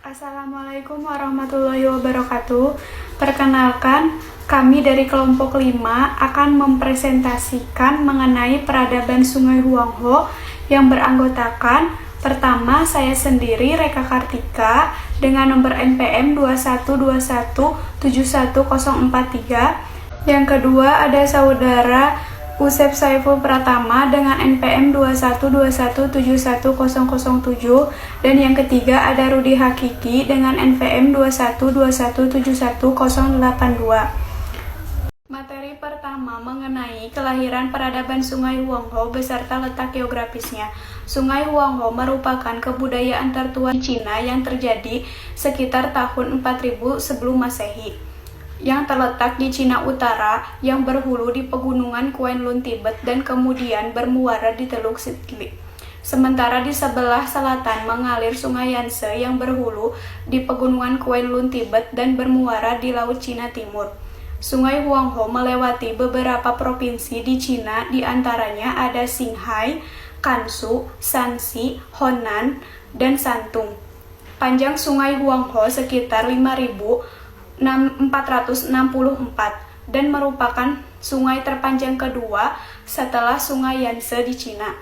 Assalamualaikum warahmatullahi wabarakatuh. Perkenalkan, kami dari kelompok 5 akan mempresentasikan mengenai peradaban Sungai Huangho yang beranggotakan pertama saya sendiri Reka Kartika dengan nomor NPM 212171043. Yang kedua ada saudara Usep Saiful Pratama dengan NPM 212171007 dan yang ketiga ada Rudi Hakiki dengan NPM 212171082. Materi pertama mengenai kelahiran peradaban Sungai Huangho beserta letak geografisnya. Sungai Huangho merupakan kebudayaan tertua di Cina yang terjadi sekitar tahun 4000 sebelum Masehi, yang terletak di Cina Utara yang berhulu di pegunungan Kuen-Lun Tibet dan kemudian bermuara di Teluk Sitli. Sementara di sebelah selatan mengalir Sungai Yangtze yang berhulu di pegunungan Kuen-Lun Tibet dan bermuara di Laut Cina Timur. Sungai Huangho melewati beberapa provinsi di Cina, di antaranya ada Qinghai, Gansu, Shanxi, Honan, dan Shantung. Panjang Sungai Huangho sekitar 5.464 dan merupakan sungai terpanjang kedua setelah Sungai Yangtze di Cina.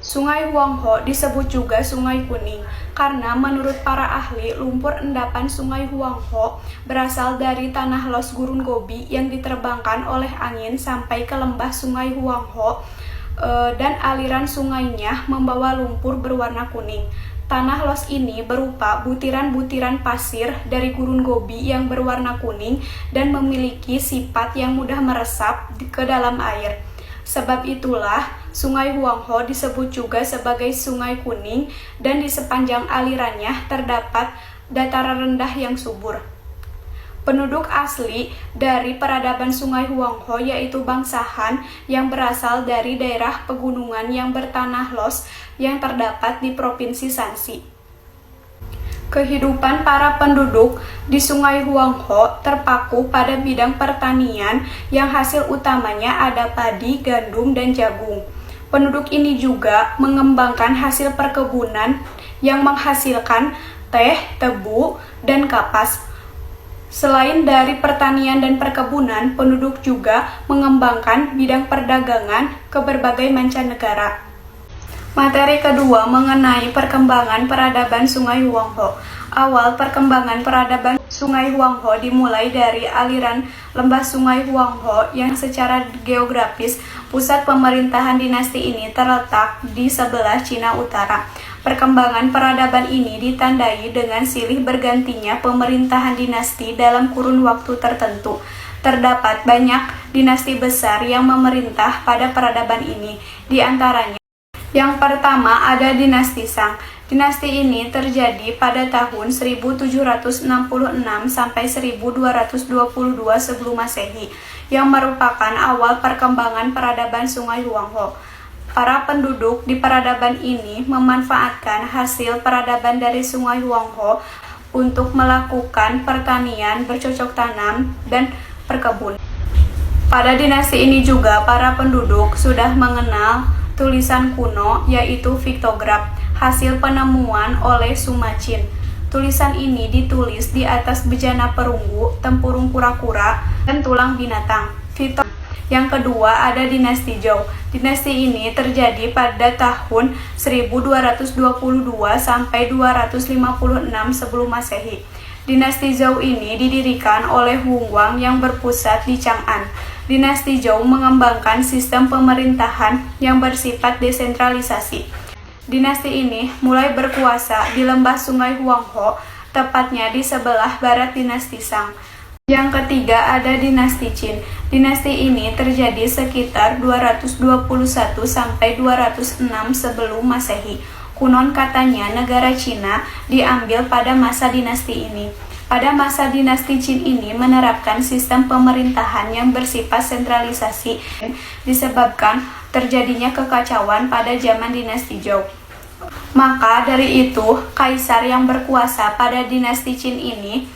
Sungai Huangho disebut juga Sungai Kuning karena menurut para ahli lumpur endapan Sungai Huangho berasal dari tanah los gurun Gobi yang diterbangkan oleh angin sampai ke lembah Sungai Huangho dan aliran sungainya membawa lumpur berwarna kuning. Tanah los ini berupa butiran-butiran pasir dari gurun Gobi yang berwarna kuning dan memiliki sifat yang mudah meresap ke dalam air. Sebab itulah Sungai Huangho disebut juga sebagai Sungai Kuning dan di sepanjang alirannya terdapat dataran rendah yang subur. Penduduk asli dari peradaban Sungai Huangho yaitu bangsa Han yang berasal dari daerah pegunungan yang bertanah los yang terdapat di Provinsi Shanxi. Kehidupan para penduduk di Sungai Huangho terpaku pada bidang pertanian yang hasil utamanya ada padi, gandum, dan jagung. Penduduk ini juga mengembangkan hasil perkebunan yang menghasilkan teh, tebu, dan kapas. Selain dari pertanian dan perkebunan, penduduk juga mengembangkan bidang perdagangan ke berbagai mancanegara. Materi kedua mengenai perkembangan peradaban Sungai Huangho. Awal perkembangan peradaban Sungai Huangho dimulai dari aliran lembah Sungai Huangho yang secara geografis pusat pemerintahan dinasti ini terletak di sebelah Cina Utara. Perkembangan peradaban ini ditandai dengan silih bergantinya pemerintahan dinasti dalam kurun waktu tertentu. Terdapat banyak dinasti besar yang memerintah pada peradaban ini. Di antaranya, yang pertama ada dinasti Shang. Dinasti ini terjadi pada tahun 1766 sampai 1222 sebelum Masehi, yang merupakan awal perkembangan peradaban Sungai Huangho. Para penduduk di peradaban ini memanfaatkan hasil peradaban dari Sungai Huangho untuk melakukan pertanian, bercocok tanam, dan perkebunan. Pada dinasti ini juga para penduduk sudah mengenal tulisan kuno yaitu piktograf, hasil penemuan oleh Sumachin. Tulisan ini ditulis di atas bejana perunggu, tempurung kura-kura, dan tulang binatang. Yang kedua ada dinasti Zhou. Dinasti ini terjadi pada tahun 1222 sampai 256 sebelum Masehi. Dinasti Zhou ini didirikan oleh Hung Wang yang berpusat di Chang'an. Dinasti Zhou mengembangkan sistem pemerintahan yang bersifat desentralisasi. Dinasti ini mulai berkuasa di lembah Sungai Huangho, tepatnya di sebelah barat dinasti Shang. Yang ketiga ada dinasti Qin. Dinasti ini terjadi sekitar 221 sampai 206 sebelum Masehi. Konon katanya negara Cina diambil pada masa dinasti ini. Pada masa dinasti Qin ini menerapkan sistem pemerintahan yang bersifat sentralisasi disebabkan terjadinya kekacauan pada zaman dinasti Zhou. Maka dari itu, kaisar yang berkuasa pada dinasti Qin ini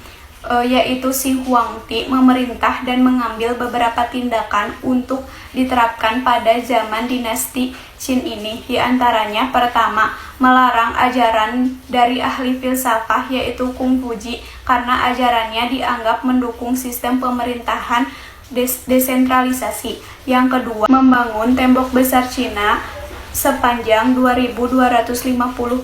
yaitu si Huangti memerintah dan mengambil beberapa tindakan untuk diterapkan pada zaman dinasti Qin ini. Di antaranya, pertama, melarang ajaran dari ahli filsafah yaitu Kung Fuji karena ajarannya dianggap mendukung sistem pemerintahan desentralisasi. Yang kedua, membangun tembok besar Cina sepanjang 2.250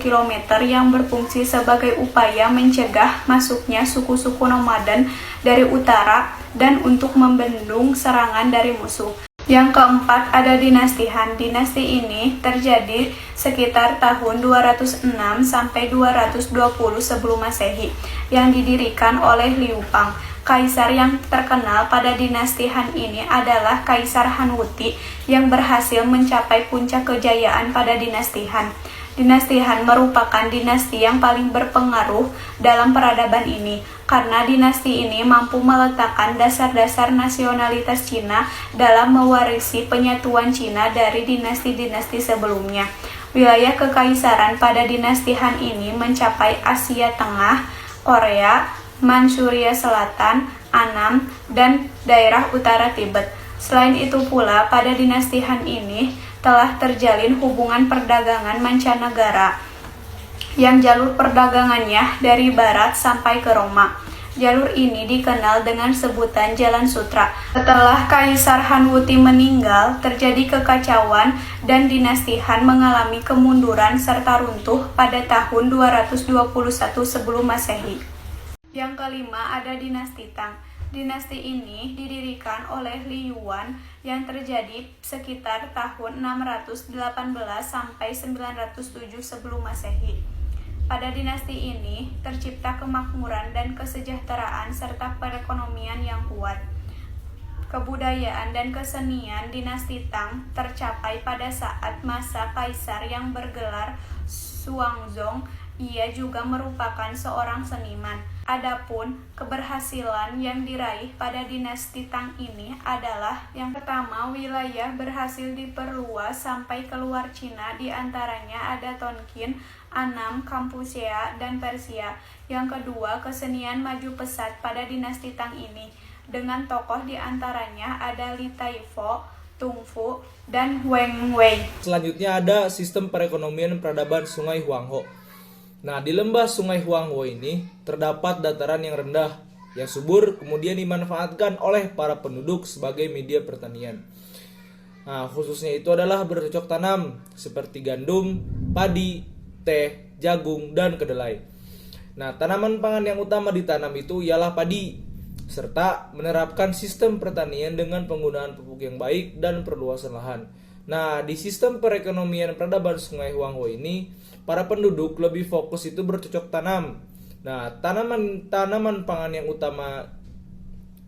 km yang berfungsi sebagai upaya mencegah masuknya suku-suku nomaden dari utara dan untuk membendung serangan dari musuh. Yang keempat, ada dinasti Han. Dinasti ini terjadi sekitar tahun 206 sampai 220 sebelum Masehi yang didirikan oleh Liu Bang. Kaisar yang terkenal pada dinasti Han ini adalah Kaisar Han Wuti yang berhasil mencapai puncak kejayaan pada dinasti Han. Dinasti Han merupakan dinasti yang paling berpengaruh dalam peradaban ini karena dinasti ini mampu meletakkan dasar-dasar nasionalitas Cina dalam mewarisi penyatuan Cina dari dinasti-dinasti sebelumnya. Wilayah kekaisaran pada dinasti Han ini mencapai Asia Tengah, Korea, Manchuria Selatan, Annam, dan daerah utara Tibet. Selain itu pula, pada dinasti Han ini telah terjalin hubungan perdagangan mancanegara yang jalur perdagangannya dari barat sampai ke Roma. Jalur ini dikenal dengan sebutan Jalan Sutra. Setelah Kaisar Han Wuti meninggal, terjadi kekacauan dan dinasti Han mengalami kemunduran serta runtuh pada tahun 221 sebelum Masehi. Yang kelima, ada dinasti Tang. Dinasti ini didirikan oleh Li Yuan yang terjadi sekitar tahun 618 sampai 907 sebelum Masehi. Pada dinasti ini tercipta kemakmuran dan kesejahteraan serta perekonomian yang kuat. Kebudayaan dan kesenian dinasti Tang tercapai pada saat masa kaisar yang bergelar Xuanzong. Ia juga merupakan seorang seniman. Adapun keberhasilan yang diraih pada dinasti Tang ini adalah yang pertama, wilayah berhasil diperluas sampai keluar Cina, di antaranya ada Tonkin, Annam, Kampuchea, dan Persia. Yang kedua, kesenian maju pesat pada dinasti Tang ini dengan tokoh di antaranya ada Li Taifo, Tung Fu, dan Wang Wei. Selanjutnya ada sistem perekonomian peradaban Sungai Huangho. Nah, di lembah Sungai Huangho ini terdapat dataran yang rendah, yang subur, kemudian dimanfaatkan oleh para penduduk sebagai media pertanian. Nah, khususnya itu adalah bercocok tanam seperti gandum, padi, teh, jagung, dan kedelai. Nah, tanaman pangan yang utama ditanam itu ialah padi, serta menerapkan sistem pertanian dengan penggunaan pupuk yang baik dan perluasan lahan. Nah, di sistem perekonomian peradaban Sungai Huangho ini, para penduduk lebih fokus itu bercocok tanam. Nah, tanaman pangan yang utama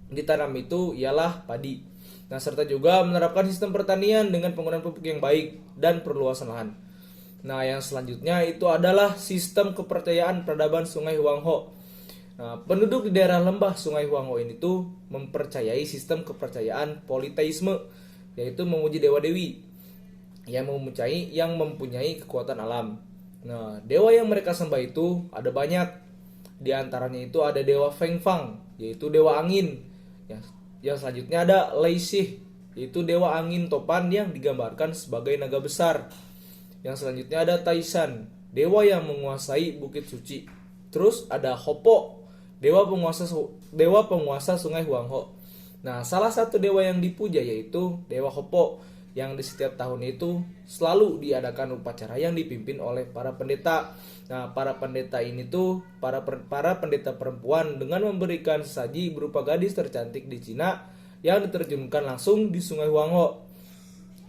ditanam itu ialah padi. Nah, serta juga menerapkan sistem pertanian dengan penggunaan pupuk yang baik dan perluasan lahan. Nah, yang selanjutnya itu adalah sistem kepercayaan peradaban Sungai Huangho. Nah, penduduk di daerah lembah Sungai Huangho ini tuh mempercayai sistem kepercayaan politeisme, yaitu memuji dewa-dewi yang mempunyai kekuatan alam. Nah, dewa yang mereka sembah itu ada banyak. Di antaranya itu ada dewa Feng Fang, yaitu dewa angin. Yang selanjutnya ada Lei Xi, yaitu dewa angin topan yang digambarkan sebagai naga besar. Yang selanjutnya ada Taishan, dewa yang menguasai bukit suci. Terus ada Hopo, dewa penguasa Sungai Huangho. Nah, salah satu dewa yang dipuja yaitu dewa Hopo, yang di setiap tahun itu selalu diadakan upacara yang dipimpin oleh para pendeta. Nah, para pendeta ini tuh para pendeta perempuan dengan memberikan sesaji berupa gadis tercantik di Cina yang diterjunkan langsung di Sungai Huangho.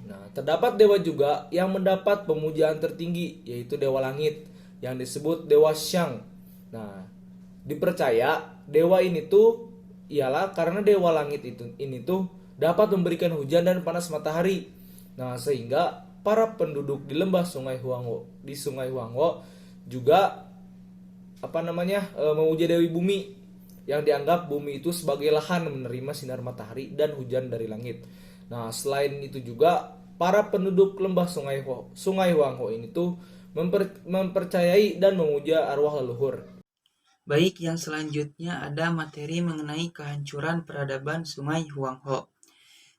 Nah, terdapat dewa juga yang mendapat pemujaan tertinggi, yaitu dewa langit yang disebut dewa Xiang. Nah, dipercaya dewa ini tuh ialah karena dewa langit ini tuh dapat memberikan hujan dan panas matahari. Nah, sehingga para penduduk di lembah Sungai Huangho juga memuja Dewi Bumi, yang dianggap bumi itu sebagai lahan menerima sinar matahari dan hujan dari langit. Nah, selain itu juga para penduduk lembah Sungai Huangho ini tuh mempercayai dan memuja arwah leluhur. Baik, yang selanjutnya ada materi mengenai kehancuran peradaban Sungai Huangho.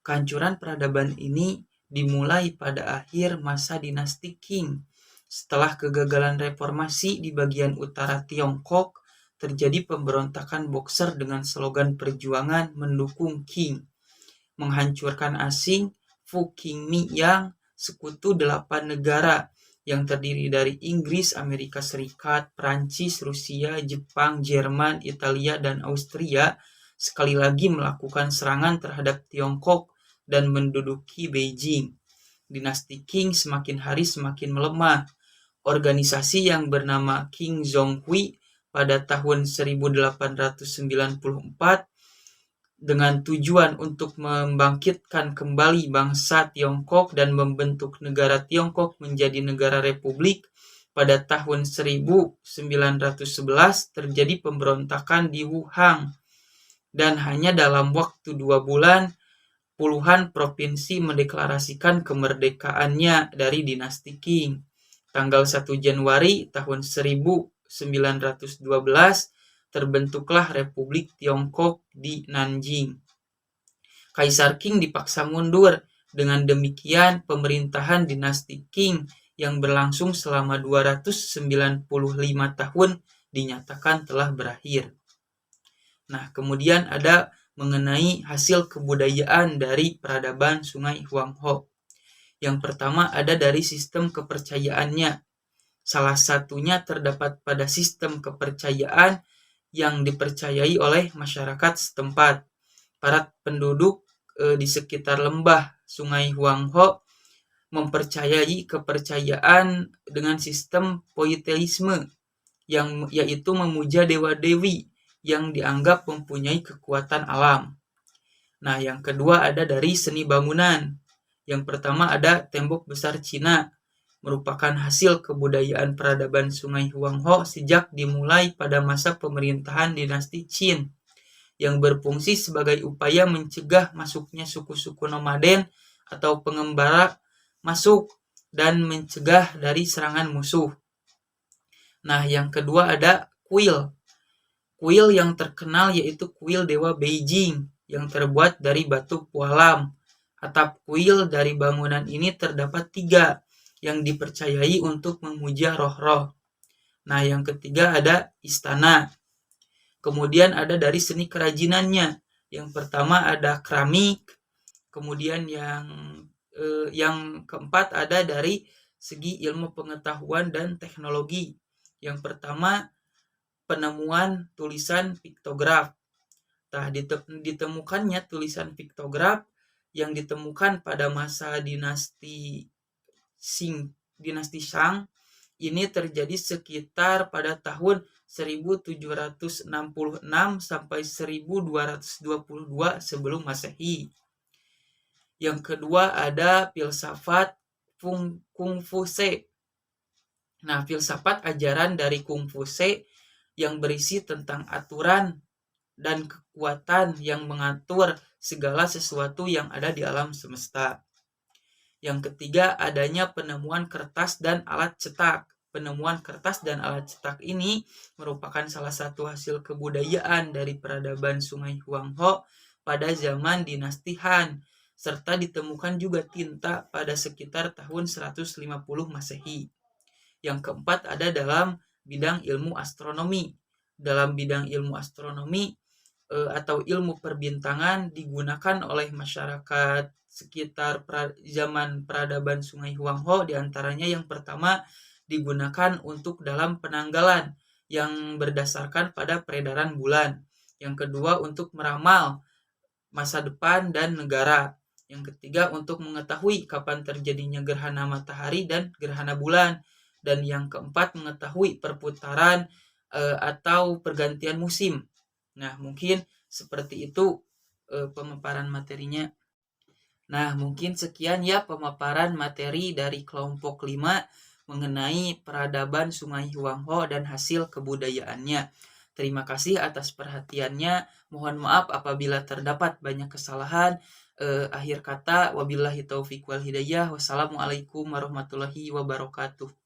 Kehancuran peradaban ini dimulai pada akhir masa dinasti Qing. Setelah kegagalan reformasi di bagian utara Tiongkok, terjadi pemberontakan Boxer dengan slogan perjuangan mendukung Qing, menghancurkan asing, Fu Qingmi yang sekutu 8 negara yang terdiri dari Inggris, Amerika Serikat, Prancis, Rusia, Jepang, Jerman, Italia, dan Austria sekali lagi melakukan serangan terhadap Tiongkok dan menduduki Beijing. Dinasti Qing semakin hari semakin melemah. Organisasi yang bernama Qing Zhonghui pada tahun 1894 dengan tujuan untuk membangkitkan kembali bangsa Tiongkok dan membentuk negara Tiongkok menjadi negara republik. Pada tahun 1911 terjadi pemberontakan di Wuhan, dan hanya dalam waktu 2 bulan puluhan provinsi mendeklarasikan kemerdekaannya dari dinasti Qing. Tanggal 1 Januari tahun 1912 terbentuklah Republik Tiongkok di Nanjing. Kaisar Qing dipaksa mundur. Dengan demikian, pemerintahan dinasti Qing yang berlangsung selama 295 tahun dinyatakan telah berakhir. Nah, kemudian ada mengenai hasil kebudayaan dari peradaban Sungai Huangho. Yang pertama ada dari sistem kepercayaannya. Salah satunya terdapat pada sistem kepercayaan yang dipercayai oleh masyarakat setempat. Para penduduk di sekitar lembah Sungai Huangho mempercayai kepercayaan dengan sistem polytheisme, yang yaitu memuja dewa-dewi yang dianggap mempunyai kekuatan alam. Nah, yang kedua ada dari seni bangunan. Yang pertama ada tembok besar Cina, merupakan hasil kebudayaan peradaban Sungai Huangho sejak dimulai pada masa pemerintahan dinasti Qin, yang berfungsi sebagai upaya mencegah masuknya suku-suku nomaden atau pengembara masuk dan mencegah dari serangan musuh. Nah, yang kedua ada kuil. Kuil yang terkenal yaitu kuil Dewa Beijing yang terbuat dari batu pualam. Atap kuil dari bangunan ini terdapat 3 yang dipercayai untuk memuja roh-roh. Nah, yang ketiga ada istana. Kemudian ada dari seni kerajinannya. Yang pertama ada keramik. Kemudian yang keempat ada dari segi ilmu pengetahuan dan teknologi. Yang pertama penemuan tulisan piktograf. Nah, ditemukannya tulisan piktograf yang ditemukan pada masa dinasti Shang ini terjadi sekitar pada tahun 1766 sampai 1222 sebelum Masehi. Yang kedua ada filsafat Kungfuse. Nah, filsafat ajaran dari Kungfuse yang berisi tentang aturan dan kekuatan yang mengatur segala sesuatu yang ada di alam semesta. Yang ketiga adanya penemuan kertas dan alat cetak. Penemuan kertas dan alat cetak ini merupakan salah satu hasil kebudayaan dari peradaban Sungai Huangho pada zaman dinasti Han, serta ditemukan juga tinta pada sekitar tahun 150 Masehi. Yang keempat ada dalam bidang ilmu astronomi. Dalam bidang ilmu astronomi atau ilmu perbintangan digunakan oleh masyarakat sekitar zaman peradaban Sungai Huangho. Diantaranya yang pertama digunakan untuk dalam penanggalan yang berdasarkan pada peredaran bulan. Yang kedua untuk meramal masa depan dan negara. Yang ketiga untuk mengetahui kapan terjadinya gerhana matahari dan gerhana bulan. Dan yang keempat mengetahui perputaran atau pergantian musim. Nah, mungkin seperti itu pemaparan materinya. Nah, mungkin sekian ya pemaparan materi dari kelompok 5 mengenai peradaban Sungai Huangho dan hasil kebudayaannya. Terima kasih atas perhatiannya. Mohon maaf apabila terdapat banyak kesalahan. Akhir kata, wabillahi taufiq wal hidayah. Wassalamualaikum warahmatullahi wabarakatuh.